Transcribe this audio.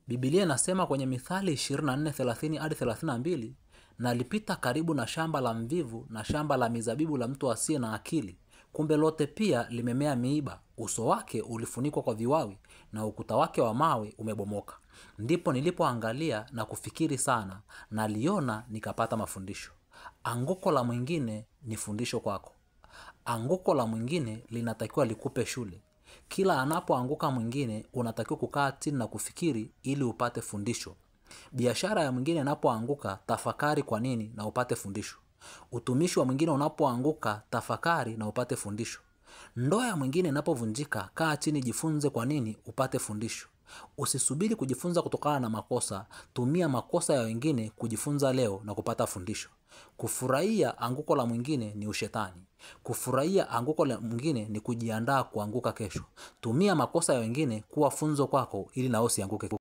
Biblia inasema kwenye Mithali 24:30 hadi 32, na alipita karibu na shamba la mvivu na shamba la mizabibu la mtu asiye na akili. Kumbe lote pia limemea miiba, uso wake ulifunikwa kwa viwawi na ukuta wake wa mawe umebomoka. Ndipo nilipoangalia na kufikiri sana, na aliona nikapata mafundisho. Anguko la mwingine ni fundisho kwako. Anguko la mwingine linatakiwa likupe shule. Kila anapoanguka mwingine unatakiwa kukaa chini na kufikiri ili upate fundisho. Biashara ya mwingine inapoanguka, tafakari kwa nini na upate fundisho. Utumishi wa mwingine unapoanguka, tafakari na upate fundisho. Ndoa ya mwingine inapovunjika, kaa chini, jifunze kwa nini, upate fundisho. Usisubiri kujifunza kutokana na makosa, tumia makosa ya wengine kujifunza leo na kupata fundisho. Kufurahia anguko la mwingine ni ushetani. Kufurahia anguko la mwingine ni kujiandaa kuanguka kesho. Tumia makosa ya wengine kuwa funzo kwako ili na usianguke.